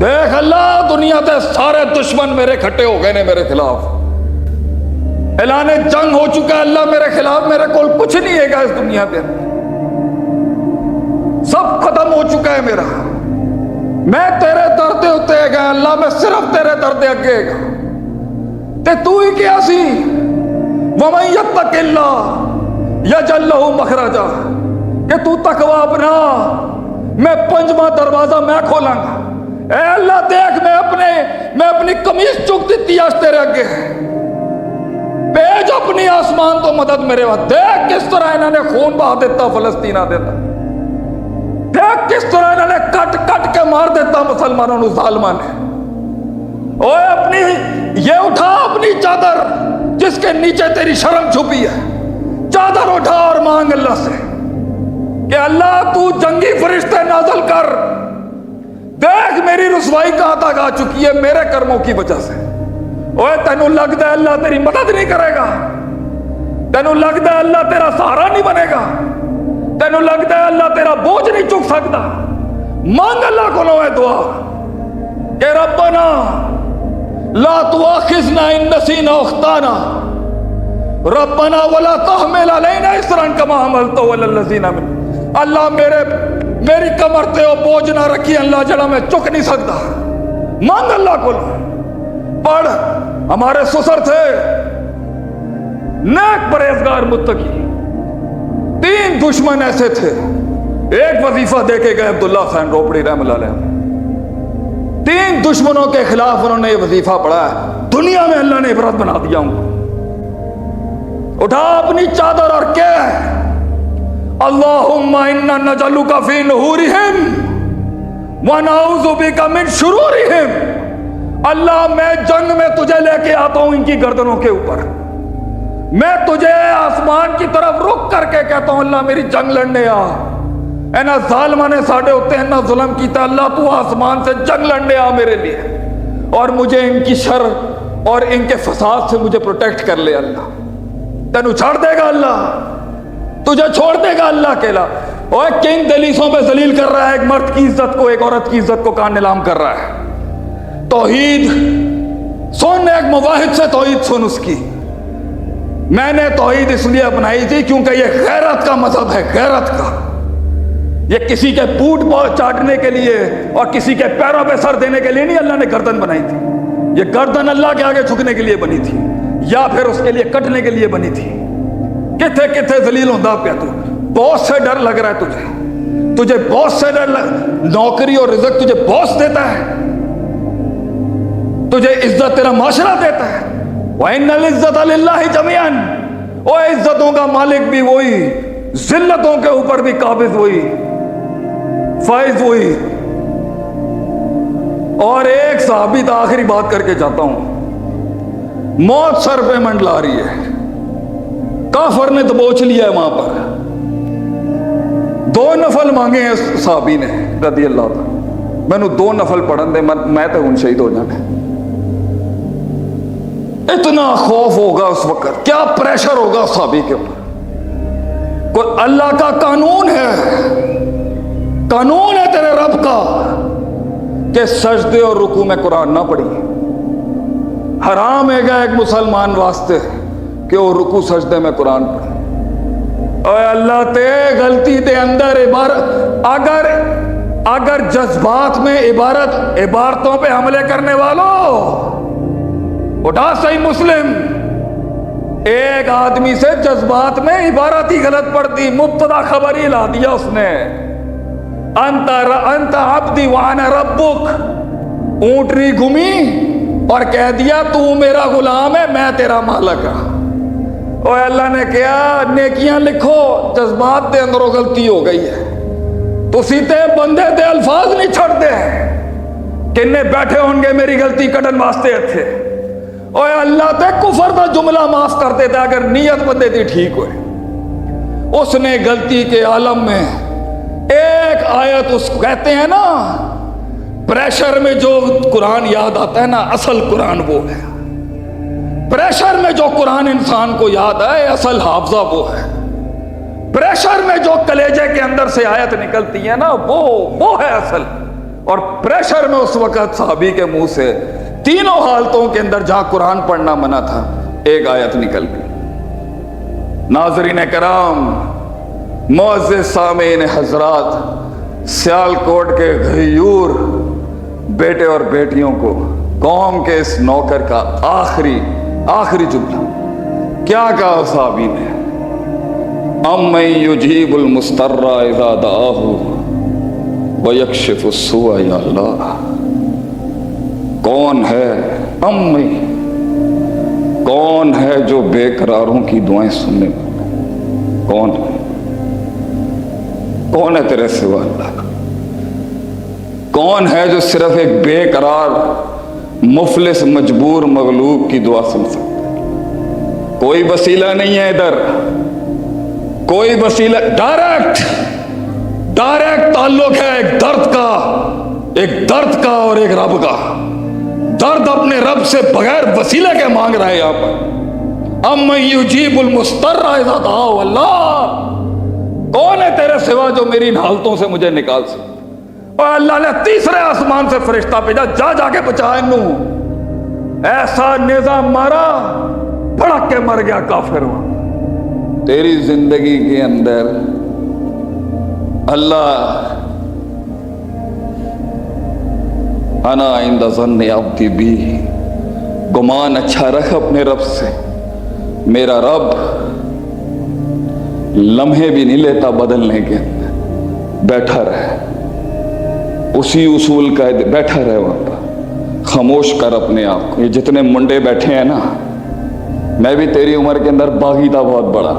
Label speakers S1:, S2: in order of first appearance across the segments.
S1: دیکھ اللہ دنیا کے سارے دشمن میرے کھٹے ہو گئے نے میرے خلاف، اعلان جنگ ہو چکا ہے اللہ میرے خلاف، میرے کو کچھ نہیں ہے گا اس دنیا پہ، سب ختم ہو چکا ہے میرا، میں تیرے درد ہوتے گا اللہ، میں صرف تیرے درد اگے گا تے تو ہی کیا سی وَمَن يَتَّقِ اللَّهَ يَجْعَل لَّهُ مَخْرَجًا کہ تو تقوی اپنا، میں پنجواں دروازہ میں کھولاں گا، اے اللہ دیکھ میں اپنی قمیض چک دیتی آج تیرے اگے، بھیج اپنی آسمان تو مدد میرے وقت، دیکھ کس طرح انہوں نے خون بہا دیتا فلسطین آ دیتا، دیکھ کس طرح انہوں نے کٹ کٹ کے مار دیتا مسلمانوں نے ظالمان نے، اوے اپنی یہ اٹھا اپنی چادر جس کے نیچے تیری شرم چھپی ہے، چادر اٹھا اور مانگ اللہ سے کہ اللہ تو جنگی فرشتے نازل کر، دیکھ میری رسوائی کہاں تک آ چکی ہے میرے کرموں کی وجہ سے، اوے تینوں لگتا ہے اللہ تیری مدد نہیں کرے گا، تینوں لگتا ہے اللہ تیرا سہارا نہیں بنے گا، تینوں لگتا ہے اللہ تیرا بوجھ نہیں چک سکتا، مانگ اللہ کو لو ہے دعا کہ ربنا لا تؤاخذنا ان نسینا اخطانا ربنا ولا تحمل علینا اصرا کما حملته علی الذین من، اللہ میری کمر تے وہ بوجھ نہ رکھی اللہ جڑا میں چک نہیں سکتا، مانگ اللہ کو پڑھ، ہمارے سسر تھے نیک پرہیزگار متقی، 3 دشمن ایسے تھے، ایک وظیفہ دے کے گئے عبداللہ خان روپڑی رحمۃ اللہ علیہ، 3 دشمنوں کے خلاف انہوں نے یہ وظیفہ پڑھا ہے، دنیا میں اللہ نے عبرت بنا دیا ہوں، اٹھا اپنی چادر اور کہہ اللہم انا نجعلک فی نحورہم ونعوذ بک من شرورہم، اللہ میں جنگ میں تجھے لے کے آتا ہوں ان کی گردنوں کے اوپر، میں تجھے آسمان کی طرف رک کر کے کہتا ہوں اللہ میری جنگ لڑنے آ، اینا ظالمہ نے ساڑھے ہوتے ہیں اینا ظلم کیتا، اللہ تو آسمان سے جنگ لڑنے آ میرے لیے، اور مجھے ان کی شر اور ان کے فساد سے مجھے پروٹیکٹ کر لے اللہ، تینوں چھوڑ دے گا اللہ، تجھے چھوڑ دے گا اللہ اکیلا، اور کن دلیسوں پہ ذلیل کر رہا ہے، ایک مرد کی عزت کو، ایک عورت کی عزت کو کان نیلام کر رہا ہے، توحید سن، ایک مواحد سے توحید سن اس کی، میں نے توحید اس لیے اپنائی تھی کیونکہ یہ غیرت کا مذہب ہے، غیرت کا، یہ کسی کے پوٹ چاٹنے کے لیے اور کسی کے پیروں پہ سر دینے کے لیے نہیں اللہ نے گردن بنائی تھی، یہ گردن اللہ کے آگے جھکنے کے لیے بنی تھی یا پھر اس کے لیے کٹنے کے لیے بنی تھی، کتنے کتنے ذلیل ہوتا پیا تو، بہت سے ڈر لگ رہا ہے تجھے بہت سے ڈر نوکری اور رزق تجھے بہت دیتا ہے، تجھے عزت تیرا معاشرہ دیتا ہے، وَإِنَّ الْعِزَّةَ لِلَّهِ جَمِيعًا، او عزتوں کا مالک بھی وہی، ذلتوں کے اوپر بھی قابض وہی، فائز وہی، اور ایک صحابی تھا، آخری بات کر کے جاتا ہوں، موت سر پہ منڈلا رہی ہے، کافر نے دبوچ لیا ہے وہاں پر، 2 نفل مانگے ہیں صحابی نے رضی اللہ تعالی، میں نے 2 نفل پڑھن دے، میں تو ان شہید ہو جانے، اتنا خوف ہوگا اس وقت، کیا پریشر ہوگا صحابی کے اوپر، کوئی اللہ کا قانون ہے تیرے رب کا کہ سجدے اور رکوع میں قرآن نہ پڑھی، حرام ہے گا ایک مسلمان واسطے کہ وہ رکوع سجدے میں قرآن پڑھے، اے اللہ تے غلطی دے اندر اگر جذبات میں عبارتوں پہ حملے کرنے والوں، اٹھا صحیح مسلم، ایک آدمی سے جذبات میں عبارت ہی غلط پڑ دی، مبتدا خبر ہی لا دیا اس نے، انت عبدی وانا ربک، اونٹنی گھمی اور کہہ دیا تو میرا غلام ہے میں تیرا مالک ہاں، اور اللہ نے کہا نیکیاں لکھو، جذبات دے اندروں غلطی ہو گئی ہے، تو سیتے بندے دے الفاظ نہیں چھڑ دے، کنے بیٹھے ہوں گے میری غلطی کٹن واسطے تھے، اوے اللہ تے کفر دا جملہ معاف کر دیتا اگر نیت بندے دی ٹھیک ہوئے، اس نے غلطی کے عالم میں ایک آیت اس کو کہتے ہیں نا، پریشر میں جو قرآن یاد آتا ہے نا اصل قرآن وہ ہے، پریشر میں جو قرآن انسان کو یاد آئے اصل حافظہ وہ ہے، پریشر میں جو کلیجے کے اندر سے آیت نکلتی ہے نا وہ ہے اصل، اور پریشر میں اس وقت صحابی کے منہ سے تینوں حالتوں کے اندر جہاں قرآن پڑھنا منع تھا ایک آیت نکل گئی. ناظرین کرام، معزز سامعین حضرات، سیالکوٹ کے غیور بیٹے اور بیٹیوں کو قوم کے اس نوکر کا آخری جملہ کیا کہا صحابی نے؟ امن یجیب المضطر اذا دعاہ ویکشف السوء. یا اللہ، کون ہے کون ہے جو بے قراروں کی دعائیں سننے والا؟ کون ہے تیرے سوا اللہ؟ کون ہے جو صرف ایک بے قرار مفلس مجبور مغلوب کی دعا سن سکتا ہے؟ کوئی وسیلہ نہیں ہے ادھر، کوئی وسیلہ، ڈائریکٹ تعلق ہے ایک درد کا اور ایک رب کا. درد اپنے رب سے بغیر وسیلہ کے مانگ رہا ہے یہاں پر. امن یجیب المضطر اذا دعاہ. اللہ، کون ہے تیرے سوا جو میری ان حالتوں سے مجھے نکال سکے؟ اور اللہ نے تیسرے آسمان سے فرشتہ بھیجا، جا کے بچا انہوں. ایسا نظام مارا، بھڑک کے مر گیا کافر. تیری زندگی کے اندر اللہ انا عند ظن عبدی بی، گمان اچھا رکھ اپنے رب سے. میرا رب لمحے بھی نہیں لیتا بدلنے کے اندر. بیٹھا رہے اسی اصول کا، بیٹھا رہے وہاں پر. خاموش کر اپنے آپ کو. یہ جتنے منڈے بیٹھے ہیں نا، میں بھی تیری عمر کے اندر باغی تھا بہت بڑا.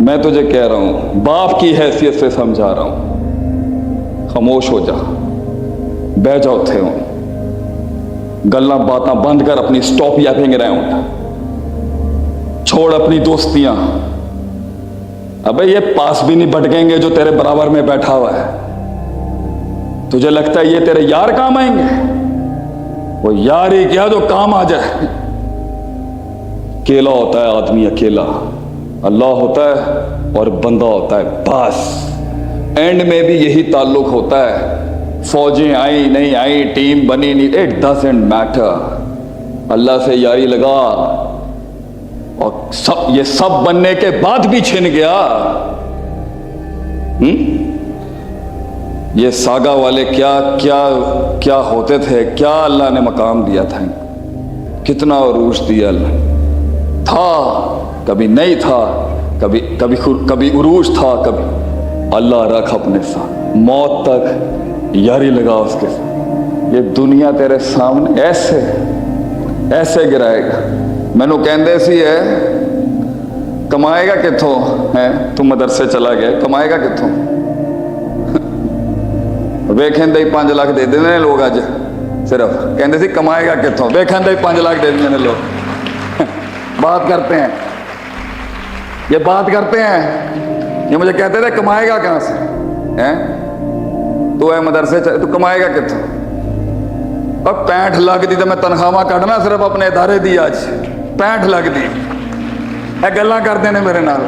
S1: میں تجھے کہہ رہا ہوں، باپ کی حیثیت سے سمجھا رہا ہوں، خاموش ہو جا، بہ جاؤ تھے ہوں، گلاں باتاں بند کر، اپنی سٹاپ یا پھینگ رہے ہوں، چھوڑ اپنی دوستیاں. ابے یہ پاس بھی نہیں بھٹکیں گے جو تیرے برابر میں بیٹھا ہوا ہے. تجھے لگتا ہے یہ تیرے یار کام آئیں گے؟ وہ یار ہی کیا جو کام آ جائے. اکیلا ہوتا ہے آدمی، اکیلا. اللہ ہوتا ہے اور بندہ ہوتا ہے، بس. اینڈ میں بھی یہی تعلق ہوتا ہے. فوجیں آئیں نہیں آئیں، ٹیم بنی نہیں، اٹ ڈزنٹ میٹر. اللہ سے یاری لگا اور یہ سب بننے کے بعد بھی چھن گیا. یہ ساگا والے کیا ہوتے تھے، کیا اللہ نے مقام دیا تھا، کتنا عروج دیا اللہ نے. تھا کبھی نہیں تھا، کبھی عروج تھا، کبھی. اللہ رکھ اپنے ساتھ، موت تک یاری لگا اس کے ساتھ. یہ دنیا تیرے سامنے ایسے گرائے گا. مینو کہندے سی ہے کمائے گا کتوں ہے، تو مدرسے چلا گیا، کمائے گا کتوں؟ ویکھیں دے 5 لاکھ دے دینے لوگ اج، صرف کہندے سی کمائے گا کتوں، ویکھیں دے 5 لاکھ دے دینے لوگ. بات کرتے ہیں، یہ بات کرتے ہیں، یہ مجھے کہتے تھے کمائے گا کہاں سے؟ تو اے مدرسے تو کمائے گا کتوں؟ اب 65 لاکھ دی تو میں تنخواہ کٹنا صرف اپنے ادارے دی. آج 65 لاکھ دی اے گلاں کرتے ہیں میرے نال.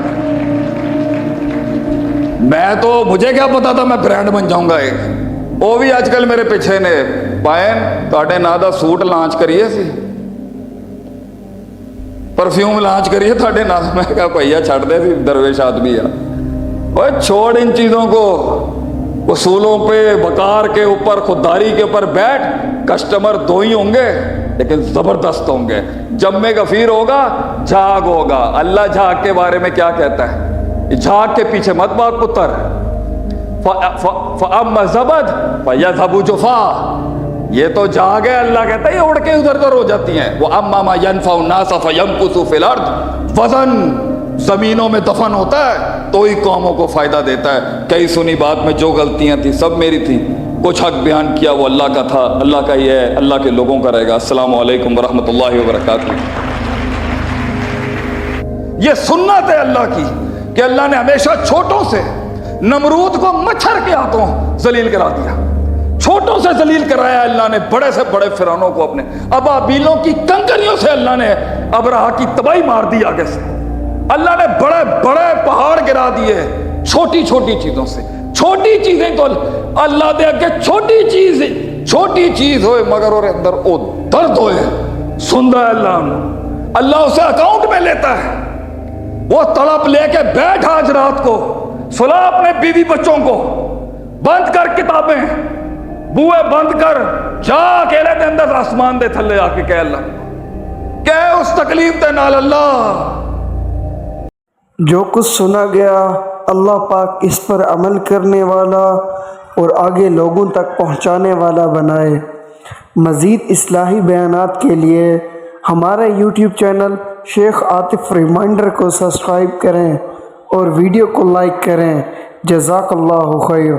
S1: میں تو مجھے کیا پتا تھا میں برانڈ بن جاؤں گا. ایک وہ بھی آج کل میرے پیچھے نے پائن تواڈے نا دا سوٹ لانچ کریے سی، پرفیوم لانچ کریے تواڈے نا. میں کہا بھیا چھڑ دے سی، درویش آدمی ہے. اوے چھوڑ ان چیزوں کو، اصولوں پہ، وقار کے اوپر، خودداری کے اوپر بیٹھ. کسٹمر 2 ہی ہوں گے لیکن زبردست ہوں گے. جب میں غفیر ہوگا جھاگ ہوگا. اللہ جھاگ کے بارے میں کیا کہتا ہے؟ جھاگ کے پیچھے مت بھاگ پتر. فَأَمَّا زَبَدْ فَيَذْهَبُ جُفَاءً، یہ تو جھاگ ہے. اللہ کہتا ہے یہ اڑ کے ادھر ادھر ہو جاتی ہیں. وَأَمَّا مَا يَنْفَعُ النَّاسَ فَيَمْكُثُ فِي الْأَرْضِ. وزن زمینوں میں دفن ہوتا ہے تو ہی قوموں کو فائدہ دیتا ہے. کئی سنی بات میں جو غلطیاں تھیں سب میری تھیں، کچھ حق بیان کیا وہ اللہ کا تھا، اللہ کا ہی ہے، اللہ کے لوگوں کا رہے گا. السلام علیکم ورحمۃ اللہ وبرکاتہ. یہ سنت ہے اللہ کی کہ اللہ نے ہمیشہ چھوٹوں سے، نمرود کو مچھر کے ہاتھوں ذلیل کرا دیا، چھوٹوں سے ذلیل کرایا اللہ نے. بڑے سے بڑے فرعونوں کو اپنے ابابیلوں کی کنکریوں سے اللہ نے ابرہہ کی تباہی مار دی. آگے سے اللہ نے بڑے بڑے پہاڑ گرا دیے چھوٹی چھوٹی چیزوں سے. چھوٹی چیزیں تو اللہ دے اگے چھوٹی چیز ہوئے مگر اور اندر او درد ہوئے سندا ہے اللہ اسے اکاؤنٹ میں لیتا ہے. وہ تڑپ لے کے بیٹھ آج رات کو سلا اپنے بیوی بچوں کو, بند کر کتابیں, بوئے بند کر, جا اکیلے دے اندر آسمان دے تھلے آ کے کہہ اللہ کہ اس تکلیف دے نال اللہ.
S2: جو کچھ سنا گیا اللہ پاک اس پر عمل کرنے والا اور آگے لوگوں تک پہنچانے والا بنائے. مزید اصلاحی بیانات کے لیے ہمارے یوٹیوب چینل شیخ عاطف ریمائنڈر کو سبسکرائب کریں اور ویڈیو کو لائک کریں. جزاک اللہ خیر.